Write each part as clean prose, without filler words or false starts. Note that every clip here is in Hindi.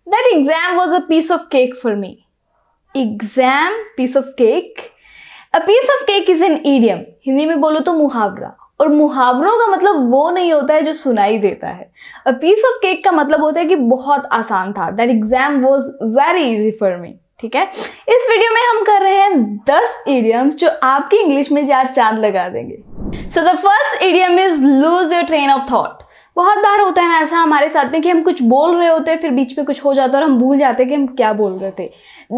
That exam was a piece of cake for me. Exam, piece of cake. A piece of cake is an idiom. Hindi में बोलो तो मुहावरा, और मुहावरों का मतलब वो नहीं होता है जो सुनाई देता है. A piece of cake का मतलब होता है कि बहुत आसान था. That exam was very easy for me. ठीक है, इस वीडियो में हम कर रहे हैं 10 idioms जो आपकी इंग्लिश में 4 चांद लगा देंगे. So the first idiom is lose your train of thought. बहुत बार होता है ना ऐसा हमारे साथ में कि हम कुछ बोल रहे होते हैं, फिर बीच में कुछ हो जाता है और हम भूल जाते हैं कि हम क्या बोल रहे थे.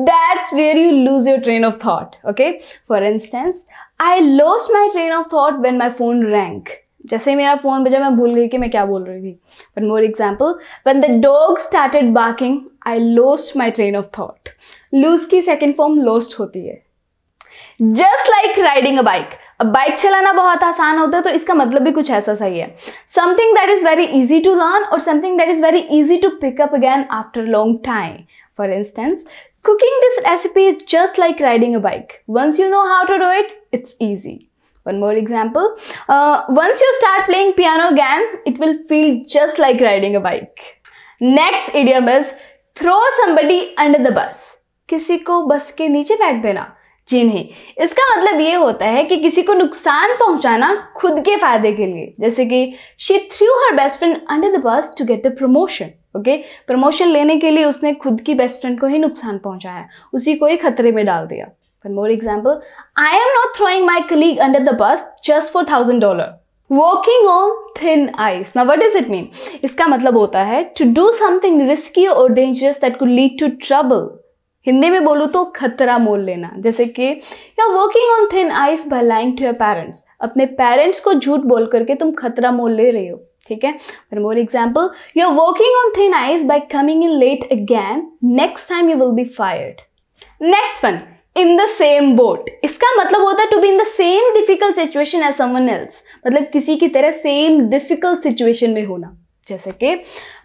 That's where you lose your train of thought. Okay? For instance, I lost my train of thought when my phone rang. जैसे ही मेरा फोन बजा मैं भूल गई कि मैं क्या बोल रही थी. One more example, when the dog started barking, I lost my train of thought. Lose की second form lost होती है. Just like riding a bike. अब बाइक चलाना बहुत आसान होता है तो इसका मतलब भी कुछ ऐसा सही है. Something that is very easy to learn or something that is very easy to pick up again after a long time. For instance, cooking this recipe is just like riding a bike. Once you know how to do it, it's easy. One more example. Once you start playing piano again, it will feel just like riding a bike. Next idiom is throw somebody under the bus. किसी को बस के नीचे फेंक देना. जी नहीं, इसका मतलब ये होता है कि किसी को नुकसान पहुंचाना खुद के फायदे के लिए. जैसे कि she threw her best friend under the bus to get the promotion. Okay, promotion लेने के लिए उसने खुद की बेस्ट फ्रेंड को ही नुकसान पहुंचाया, उसी को ही खतरे में डाल दिया. One more example, I am not throwing my colleague under the bus just for $1,000. Walking on thin ice. Now what does it mean? इसका मतलब होता है to do something risky or dangerous that could lead to trouble. Hindi में बोलूँ तो खतरा मोल लेना. जैसे कि you are working on thin ice by lying to your parents. अपने पेरेंट्स को झूठ बोल करके तुम खतरा मोल ले रही हो. ठीक है. One more example, you are working on thin ice by coming in late again. Next time you will be fired. Next one, in the same boat. इसका मतलब होता है to be in the same difficult situation as someone else. मतलब किसी की तरह सेम डिफिकल्ट सिचुएशन में होना. जैसे कि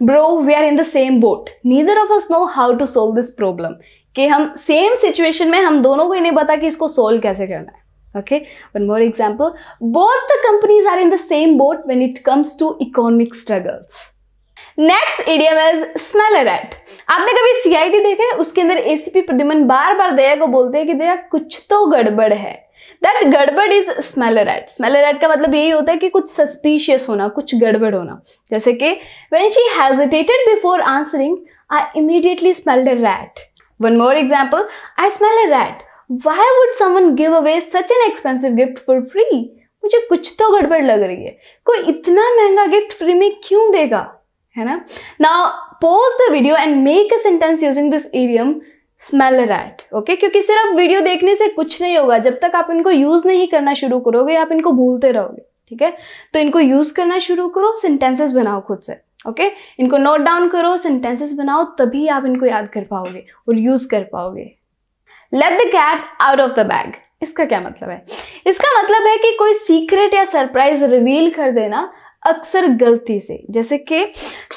bro we are in the same boat, neither of us know how to solve this problem. कि हम सेम सिचुएशन में, हम दोनों को ही नहीं पता कि इसको सोल्व कैसे करना है. Okay, one more example, both the companies are in the same boat when it comes to economic struggles. Next idiom is smell a rat. आपने कभी सीआईडी देखा है? उसके अंदर एसीपी प्रद्युमन बार बार दया को बोलते हैं कि दया कुछ तो गड़बड़ है. दैट गड़बड़ is smell a rat. Smell a rat का मतलब यही होता है कि कुछ सस्पिशियस होना, कुछ गड़बड़ होना. जैसे कि when she hesitated before answering, I immediately smelled a rat. One more example, I smell a rat. Why would someone give away such an expensive gift for free? मुझे कुछ तो गड़बड़ लग रही है. कोई इतना महंगा गिफ्ट फ्री में क्यों देगा, है ना? Now pause the video and make a sentence using this idiom, smell a rat. Okay? क्योंकि सिर्फ वीडियो देखने से कुछ नहीं होगा. जब तक आप इनको यूज नहीं करना शुरू करोगे, आप इनको भूलते रहोगे. ठीक है, तो इनको यूज करना शुरू करो, सेंटेंसेस बनाओ खुद से. ओके, इनको नोट डाउन करो, सेंटेंसेस बनाओ, तभी आप इनको याद कर पाओगे और यूज कर पाओगे. Let the cat out of the bag. इसका क्या मतलब है? इसका मतलब है कि कोई सीक्रेट या सरप्राइज रिवील कर देना अक्सर गलती से. जैसे कि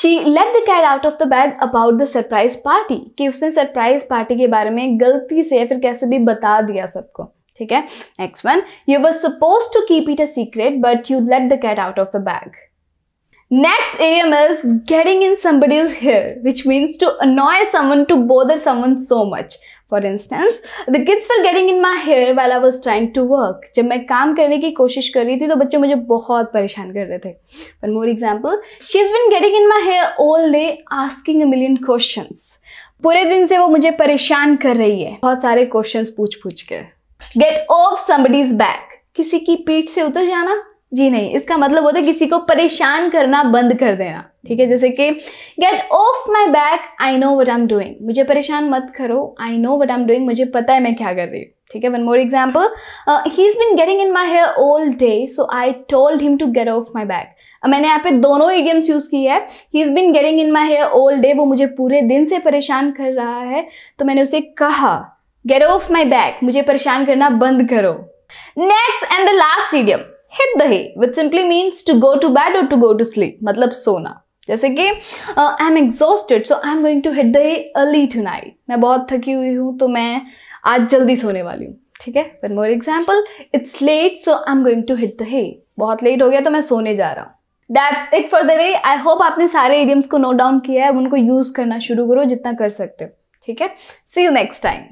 she let the cat out of the bag about the surprise party, कि उसने सरप्राइज पार्टी के बारे में गलती से या फिर कैसे भी बता दिया सबको. ठीक है. Next one, you were supposed to keep it a secret but you let the cat out of the bag. Next idiom is getting in somebody's hair, which means to annoy someone, to bother someone so much. For instance, the kids were getting in my hair while I was trying to work. जब मैं काम करने की कोशिश कर रही थी तो बच्चे मुझे बहुत परेशान कर रहे थे. One more example, she's been getting in my hair all day, asking a million questions. पूरे दिन से वो मुझे परेशान कर रही है, बहुत सारे questions पूछ के. Get off somebody's back. किसी की पीठ से उतर जाना. जी नहीं, इसका मतलब होता है किसी को परेशान करना बंद कर देना. ठीक है, जैसे कि get off my back, I know what I am doing. मुझे परेशान मत करो, I know what I am doing, मुझे पता है मैं क्या कर रही हूँ. ठीक है. One more example, he is been getting in my hair all day so I told him to get off my back. मैंने यहाँ पे दोनों इडियम्स यूज की है. He is been getting in my hair all day, वो मुझे पूरे दिन से परेशान कर रहा है, तो मैंने उसे कहा गेट ऑफ माई बैक, मुझे परेशान करना बंद करो. Next and the last idiom, hit the hay, which simply means to go to bed or to go to sleep. मतलब सोना. जैसे कि I am exhausted so I am going to hit the hay early tonight. मैं बहुत थकी हुई हूँ तो मैं आज जल्दी सोने वाली हूँ. ठीक है. One more example, it's late so I am going to hit the hay. बहुत लेट हो गया तो मैं सोने जा रहा हूँ. That's it for the day. I hope आपने सारे इडियम्स को नोट डाउन किया है, अब उनको यूज करना शुरू करो जितना कर सकते हो, ठीक है। सी यू नेक्स्ट टाइम।